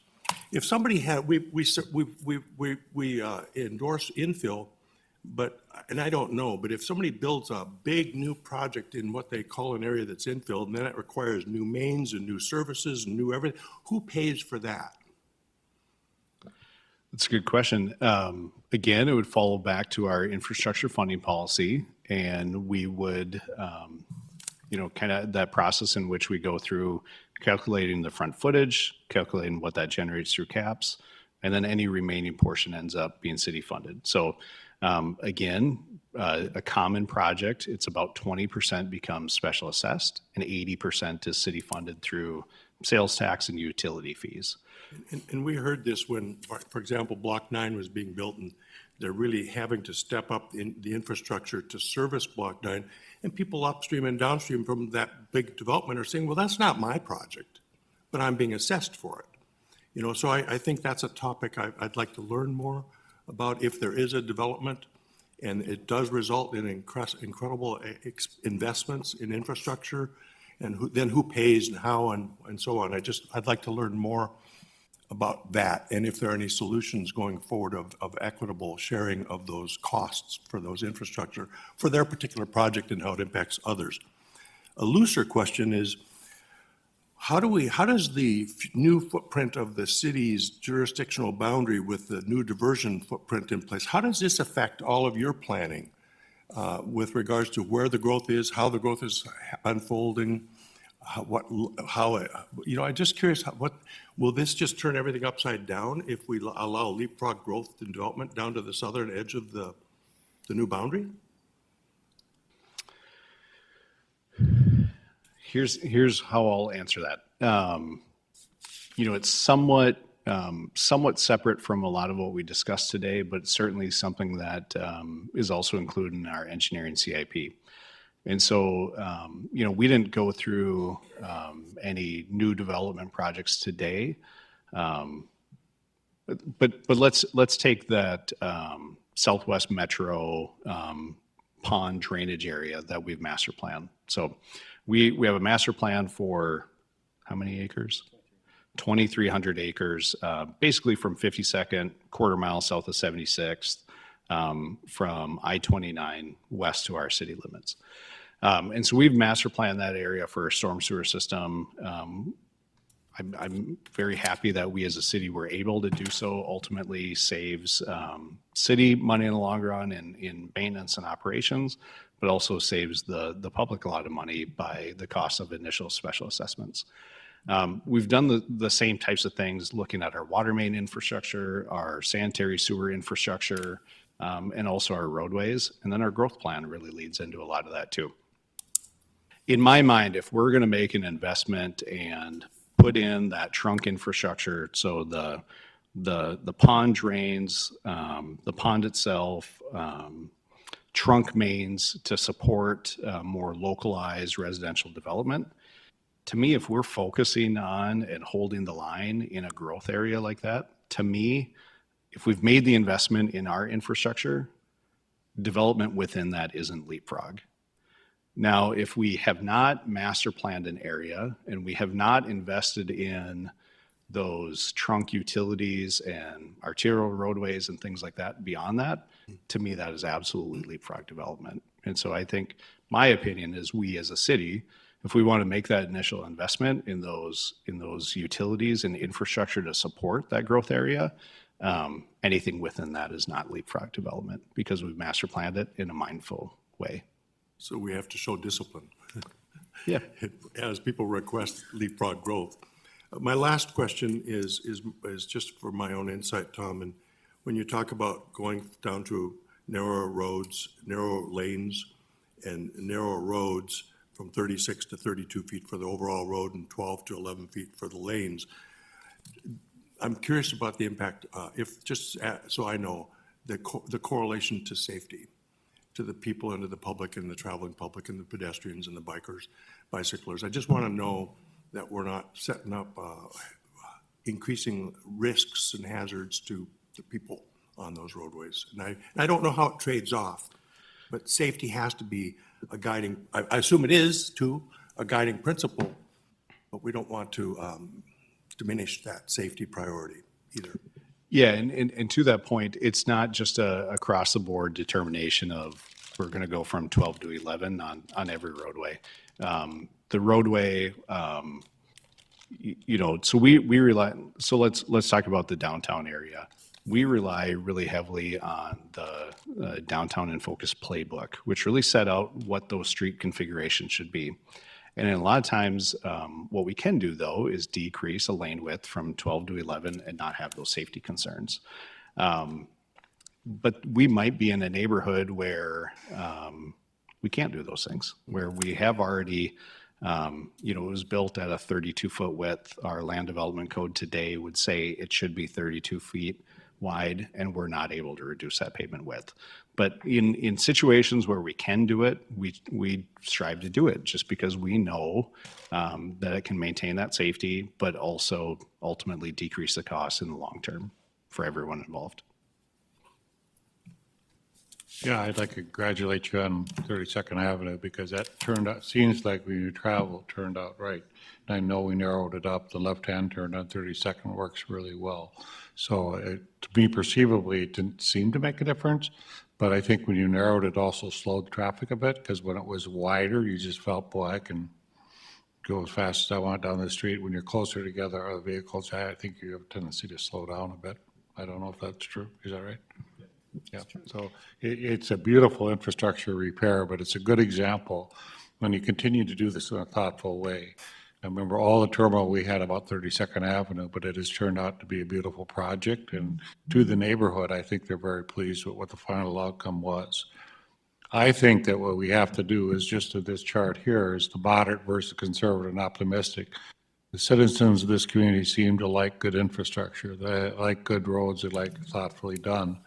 if somebody had, we endorse infill, and I don't know, but if somebody builds a big new project in what they call an area that's infill, and then it requires new mains and new services and new everything, who pays for that? That's a good question. Again, it would follow back to our infrastructure funding policy, and we would, kind of that process in which we go through calculating the front footage, calculating what that generates through caps, and then any remaining portion ends up being city funded. So again, a common project, it's about 20% becomes special assessed and 80% is city funded through sales tax and utility fees. And we heard this when, for example, Block 9 was being built, and they're really having to step up in the infrastructure to service Block 9. And people upstream and downstream from that big development are saying, well, that's not my project, but I'm being assessed for it. So I think that's a topic I'd like to learn more about. If there is a development and it does result in incredible investments in infrastructure, and then who pays and how and so on. I'd like to learn more about that, and if there are any solutions going forward of equitable sharing of those costs for those infrastructure for their particular project and how it impacts others. A looser question is, how does the new footprint of the city's jurisdictional boundary with the new diversion footprint in place, how does this affect all of your planning with regards to where the growth is, how the growth is unfolding, I'm just curious, will this just turn everything upside down if we allow leapfrog growth and development down to the southern edge of the new boundary? Here's how I'll answer that. It's somewhat separate from a lot of what we discussed today, but certainly something that is also included in our engineering CIP. And so, we didn't go through any new development projects today, but let's take that Southwest Metro pond drainage area that we've master planned. So we have a master plan for how many acres? 2,300 acres, basically from 52nd, quarter mile south of 76th, from I-29 west to our city limits. And so we've master planned that area for a storm sewer system. I'm very happy that we as a city were able to do so. Ultimately saves city money in the long run in maintenance and operations, but also saves the public a lot of money by the cost of initial special assessments. We've done the same types of things looking at our water main infrastructure, our sanitary sewer infrastructure, and also our roadways. And then our growth plan really leads into a lot of that too. In my mind, if we're going to make an investment and put in that trunk infrastructure, so the pond drains, the pond itself, trunk mains to support more localized residential development, to me, if we're focusing on and holding the line in a growth area like that, to me, if we've made the investment in our infrastructure, development within that isn't leapfrog. Now, if we have not master planned an area and we have not invested in those trunk utilities and arterial roadways and things like that beyond that, to me, that is absolutely leapfrog development. And so I think my opinion is we as a city, if we want to make that initial investment in those utilities and infrastructure to support that growth area, anything within that is not leapfrog development because we've master planned it in a mindful way. So we have to show discipline. Yeah. As people request leapfrog growth. My last question is just for my own insight, Tom, and when you talk about going down to narrower roads, narrow lanes, and narrower roads from 36 to 32 feet for the overall road and 12 to 11 feet for the lanes, I'm curious about the impact, so I know, the correlation to safety, to the people and to the public and the traveling public and the pedestrians and the bikers, bicyclers. I just want to know that we're not setting up increasing risks and hazards to the people on those roadways. And I don't know how it trades off, but safety has to be a guiding, I assume it is too, a guiding principle, but we don't want to diminish that safety priority either. Yeah, and to that point, it's not just a across the board determination of we're going to go from 12 to 11 on every roadway. The roadway, so we rely. So let's talk about the downtown area. We rely really heavily on the Downtown in Focus playbook, which really set out what those street configurations should be. And a lot of times, what we can do, though, is decrease a lane width from 12 to 11 and not have those safety concerns. But we might be in a neighborhood where we can't do those things, where we have already, it was built at a 32-foot width. Our land development code today would say it should be 32 feet wide, and we're not able to reduce that pavement width. But in situations where we can do it, we strive to do it just because we know that it can maintain that safety, but also ultimately decrease the cost in the long term for everyone involved. Yeah, I'd like to congratulate you on 32nd Avenue because that seems like when you travel, it turned out right. And I know we narrowed it up. The left-hand turn on 32nd works really well. So to me, perceivably, it didn't seem to make a difference. But I think when you narrowed it, also slowed traffic a bit because when it was wider, you just felt, boy, I can go as fast as I want down the street. When you're closer together, other vehicles, I think you have a tendency to slow down a bit. I don't know if that's true. Is that right? Yeah, so it's a beautiful infrastructure repair, but it's a good example when you continue to do this in a thoughtful way. I remember all the turmoil we had about 32nd Avenue, but it has turned out to be a beautiful project. And to the neighborhood, I think they're very pleased with what the final outcome was. I think that what we have to do is just to this chart here is the moderate versus conservative and optimistic. The citizens of this community seem to like good infrastructure. They like good roads. They like thoughtfully done.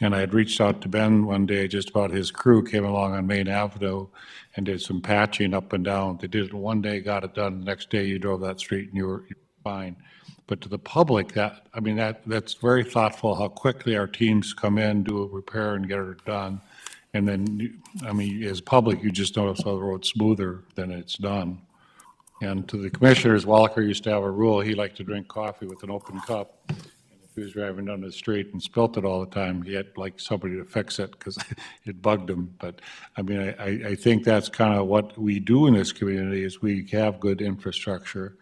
And I had reached out to Ben one day just about his crew came along on Main Avenue and did some patching up and down. They did it one day, got it done. The next day you drove that street and you were fine. But to the public, that's very thoughtful how quickly our teams come in, do a repair and get it done. And then, as public, you just notice how the road's smoother than it's done. And to the commissioners, Walker used to have a rule, he liked to drink coffee with an open cup. He was driving down the street and spilt it all the time. He had like somebody to fix it because it bugged him. But I think that's kind of what we do in this community is we have good infrastructure.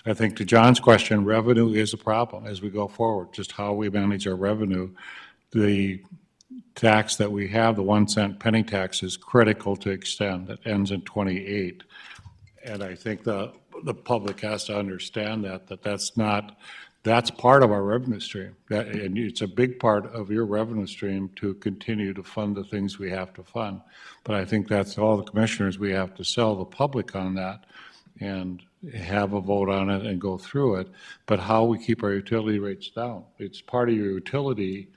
I think to John's question, revenue is a problem as we go forward, just how we manage our revenue. The tax that we have, the 1 cent penny tax, is critical to extend. That ends in '28. And I think the public has to understand that's not, that's part of our revenue stream. And it's a big part of your revenue stream to continue to fund the things we have to fund. But I think that's all the commissioners, we have to sell the public on that and have a vote on it and go through it. But how we keep our utility rates down, it's part of your utility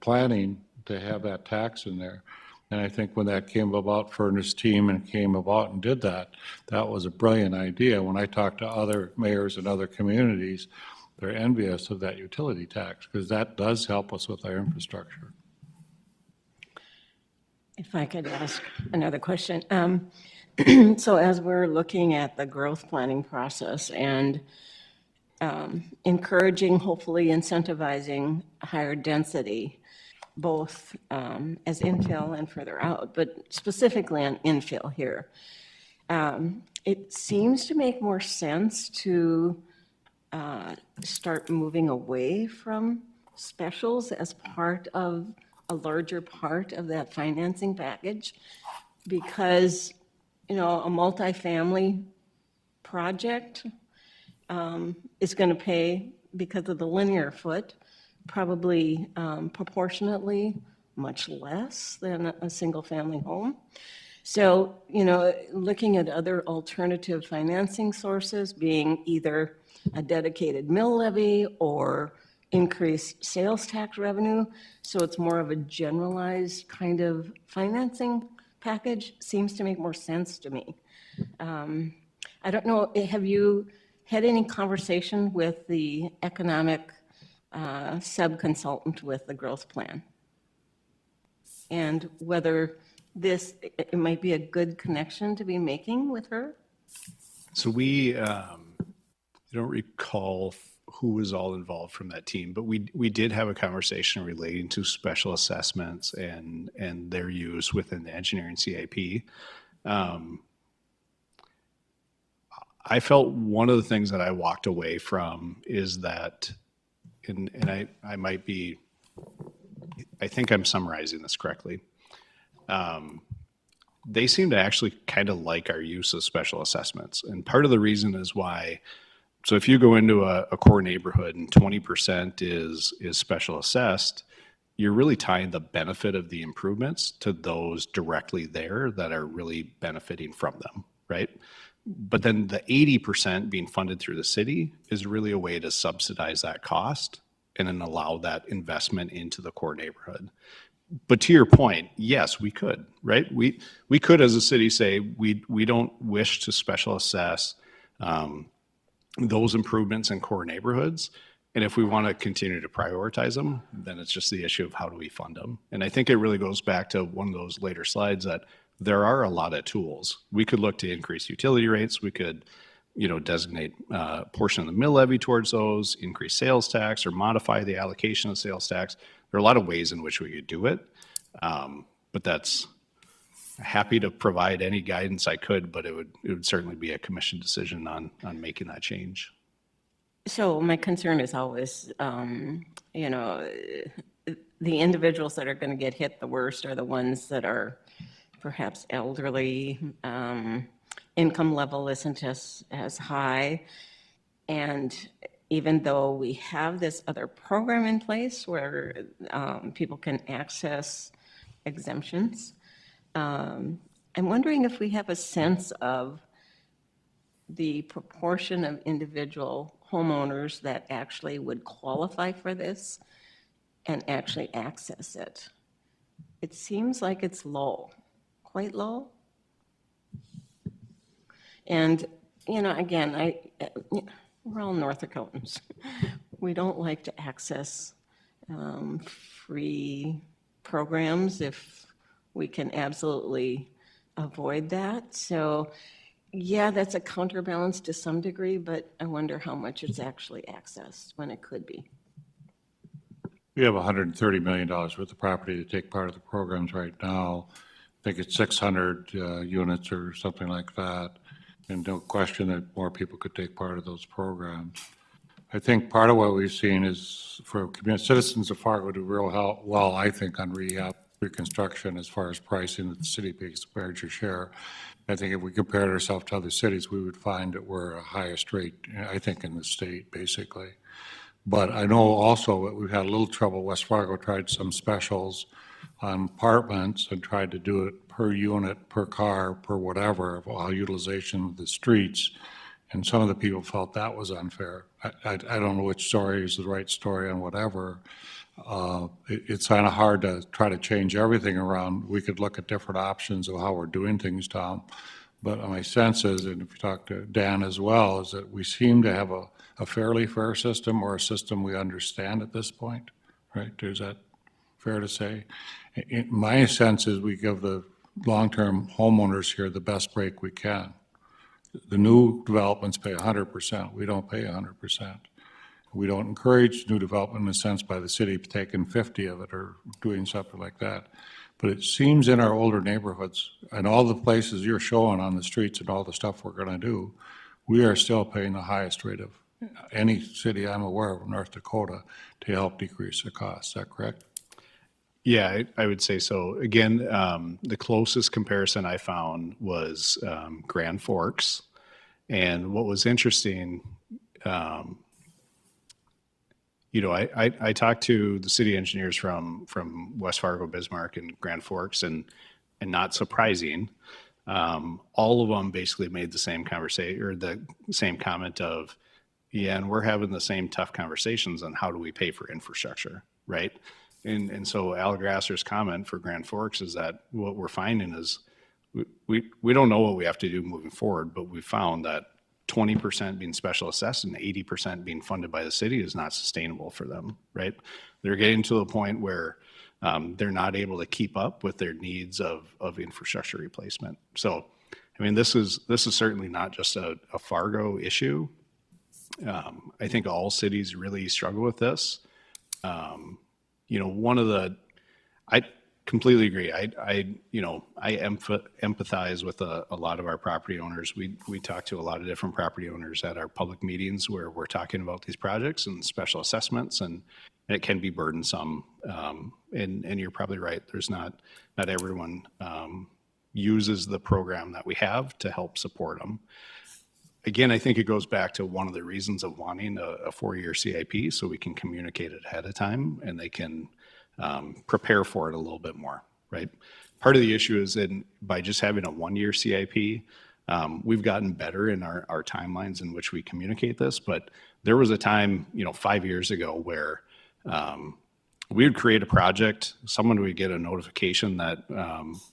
planning to have that tax in there. And I think when that came about, Furnace team and came about and did that, that was a brilliant idea. When I talk to other mayors in other communities, they're envious of that utility tax because that does help us with our infrastructure. If I could ask another question. So as we're looking at the growth planning process and encouraging, hopefully incentivizing higher density, both as infill and further out, but specifically on infill here, it seems to make more sense to start moving away from specials as part of a larger part of that financing package, because, you know, a multifamily project is going to pay, because of the linear foot, probably proportionately much less than a single-family home. So, you know, looking at other alternative financing sources, being either a dedicated mill levy or increased sales tax revenue, so it's more of a generalized kind of financing package, seems to make more sense to me. I don't know, have you had any conversation with the economic sub-consultant with the growth plan? And whether it might be a good connection to be making with her? So we, I don't recall who was all involved from that team, but we did have a conversation relating to special assessments and their use within the engineering CIP. I felt one of the things that I walked away from is that, and I might be, I think I'm summarizing this correctly. They seem to actually kind of like our use of special assessments. And part of the reason is why, so if you go into a core neighborhood and 20% is special assessed, you're really tying the benefit of the improvements to those directly there that are really benefiting from them, right? But then the 80% being funded through the city is really a way to subsidize that cost and then allow that investment into the core neighborhood. But to your point, yes, we could, right? We could, as a city, say we don't wish to special assess those improvements in core neighborhoods. And if we want to continue to prioritize them, then it's just the issue of how do we fund them. And I think it really goes back to one of those later slides that there are a lot of tools. We could look to increase utility rates. We could, you know, designate a portion of the mill levy towards those, increase sales tax, or modify the allocation of sales tax. There are a lot of ways in which we could do it, but that's happy to provide any guidance I could, but it would certainly be a commission decision on making that change. So my concern is always, you know, the individuals that are going to get hit the worst are the ones that are perhaps elderly, income level isn't as high. And even though we have this other program in place where people can access exemptions, I'm wondering if we have a sense of the proportion of individual homeowners that actually would qualify for this and actually access it. It seems like it's low, quite low. And, you know, again, we're all North Dakotans. We don't like to access free programs if we can absolutely avoid that. So, yeah, that's a counterbalance to some degree, but I wonder how much it's actually accessed when it could be. We have $130 million worth of property to take part of the programs right now. I think it's 600 units or something like that. and no question that more people could take part of those programs. I think part of what we've seen is for citizens of Fargo do well, I think, on rehab, reconstruction as far as pricing that the city pays a larger share. I think if we compared ourselves to other cities, we would find that we're a highest rate, I think, in the state, basically. But I know also that we've had a little trouble. West Fargo tried some specials on apartments and tried to do it per unit, per car, per whatever, of all utilization of the streets. And some of the people felt that was unfair. I don't know which story is the right story on whatever. It's kind of hard to try to change everything around. We could look at different options of how we're doing things, Tom. But my sense is, and if you talk to Dan as well, is that we seem to have a fairly fair system, or a system we understand at this point, right? Is that fair to say? My sense is we give the long-term homeowners here the best break we can. The new developments pay 100%. We don't pay 100%. We don't encourage new development in a sense by the city taking 50 of it or doing something like that. But it seems in our older neighborhoods and all the places you're showing on the streets and all the stuff we're going to do, we are still paying the highest rate of any city I'm aware of in North Dakota to help decrease the cost. Is that correct? Yeah, I would say so. Again, the closest comparison I found was Grand Forks. And what was interesting, I talked to the city engineers from West Fargo, Bismarck, and Grand Forks, and not surprising, all of them basically made the same conversation or the same comment of, yeah, and we're having the same tough conversations on how do we pay for infrastructure, right? And so Al Grasser's comment for Grand Forks is that what we're finding is we don't know what we have to do moving forward, but we found that 20% being special assessed and 80% being funded by the city is not sustainable for them, right? They're getting to the point where they're not able to keep up with their needs of infrastructure replacement. So, I mean, this is certainly not just a Fargo issue. I think all cities really struggle with this. I completely agree. I empathize with a lot of our property owners. We talk to a lot of different property owners at our public meetings where we're talking about these projects and special assessments, and it can be burdensome. And you're probably right. There's not everyone uses the program that we have to help support them. Again, I think it goes back to one of the reasons of wanting a 4-year CIP, so we can communicate it ahead of time and they can prepare for it a little bit more, right? Part of the issue is by just having a 1-year CIP, we've gotten better in our timelines in which we communicate this, but there was a time, 5 years ago where we would create a project, someone would get a notification that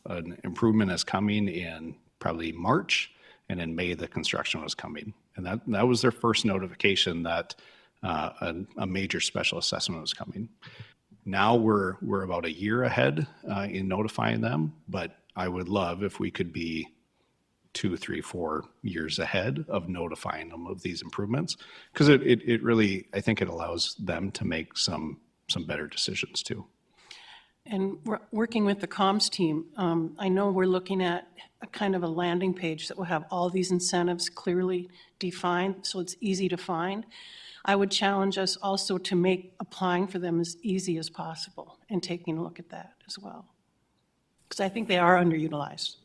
an improvement is coming in probably March, and in May, the construction was coming. And that was their first notification that a major special assessment was coming. Now we're about a year ahead in notifying them, but I would love if we could be 2, 3, 4 years ahead of notifying them of these improvements, because it really, I think it allows them to make some better decisions too. And we're working with the comms team. I know we're looking at a kind of a landing page that will have all these incentives clearly defined, so it's easy to find. I would challenge us also to make applying for them as easy as possible and taking a look at that as well, because I think they are underutilized.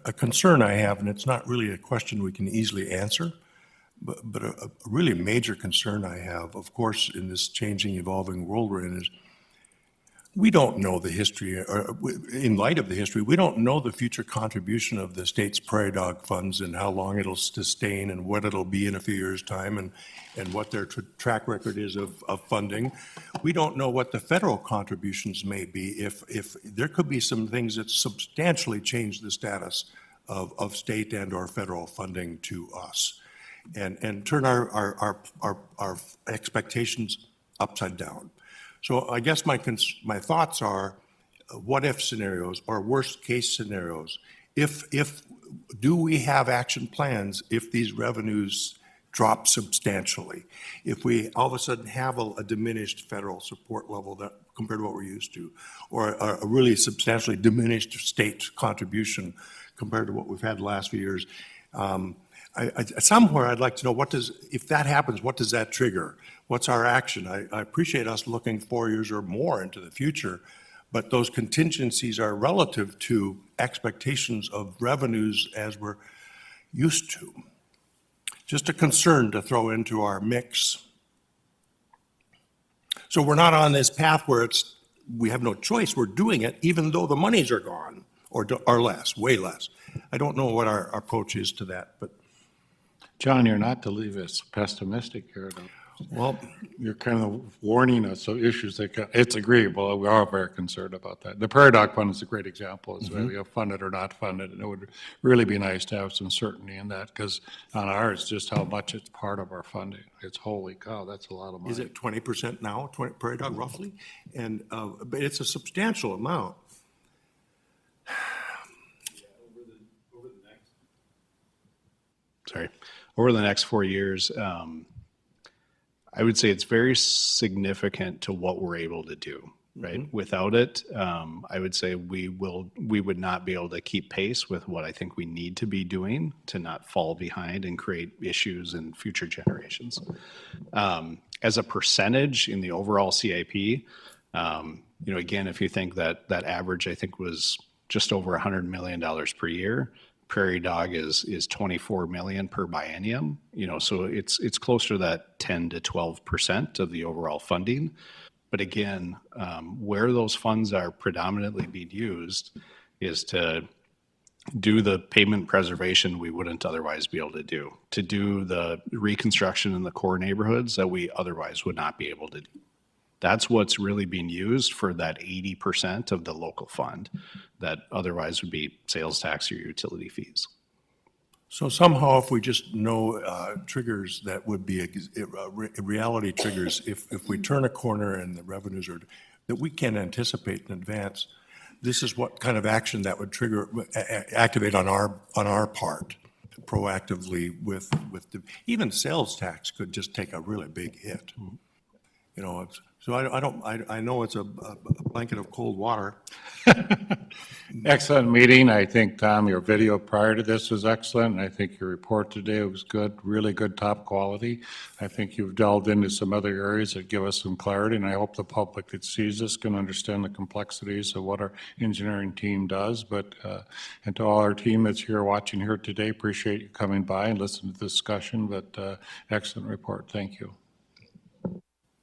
A concern I have, and it's not really a question we can easily answer, but a really major concern I have, of course, in this changing, evolving world we're in, is we don't know the history, or in light of the history, we don't know the future contribution of the state's prairie dog funds and how long it'll sustain and what it'll be in a few years' time and what their track record is of funding. We don't know what the federal contributions may be if there could be some things that substantially change the status of state and or federal funding to us and turn our expectations upside down. So I guess my thoughts are what if scenarios or worst case scenarios. Do we have action plans if these revenues drop substantially? If we all of a sudden have a diminished federal support level that compared to what we're used to, or a really substantially diminished state contribution compared to what we've had the last few years, Somewhere I'd like to know if that happens, what does that trigger? What's our action? I appreciate us looking 4 years or more into the future, but those contingencies are relative to expectations of revenues as we're used to. Just a concern to throw into our mix. So we're not on this path where we have no choice, we're doing it even though the monies are gone, or less, way less. I don't know what our approach is to that, but. John, you're not to leave us pessimistic here, though. Well, You're kind of warning us of issues it's agreeable, we are very concerned about that. The Prairie Dog Fund is a great example, is whether you fund it or not fund it, and it would really be nice to have some certainty in that, because on ours, just how much it's part of our funding. It's holy cow, that's a lot of money. is it 20% now, Prairie Dog roughly? And, but it's a substantial amount. Sorry, over the next 4 years, I would say it's very significant to what we're able to do, right? Without it, I would say we would not be able to keep pace with what I think we need to be doing to not fall behind and create issues in future generations. As a percentage in the overall CIP, again, if you think that average, I think was just over $100 million per year. Prairie Dog is 24 million per biennium, so it's closer to that 10 to 12% of the overall funding. But again, where those funds are predominantly being used is to do the pavement preservation we wouldn't otherwise be able to do the reconstruction in the core neighborhoods that we otherwise would not be able to do. That's what's really being used for that 80% of the local fund that otherwise would be sales tax or utility fees. So somehow, if we just know triggers that would be reality triggers, if we turn a corner and the revenues are, that we can anticipate in advance, this is what kind of action that would activate on our part proactively with even sales tax could just take a really big hit. So I know it's a blanket of cold water. Excellent meeting. I think, Tom, your video prior to this was excellent. I think your report today was good, really good, top quality. I think you've delved into some other areas that give us some clarity, and I hope the public that sees this can understand the complexities of what our engineering team does. But, and to all our team that's here watching here today, appreciate you coming by and listening to the discussion, but excellent report. Thank you.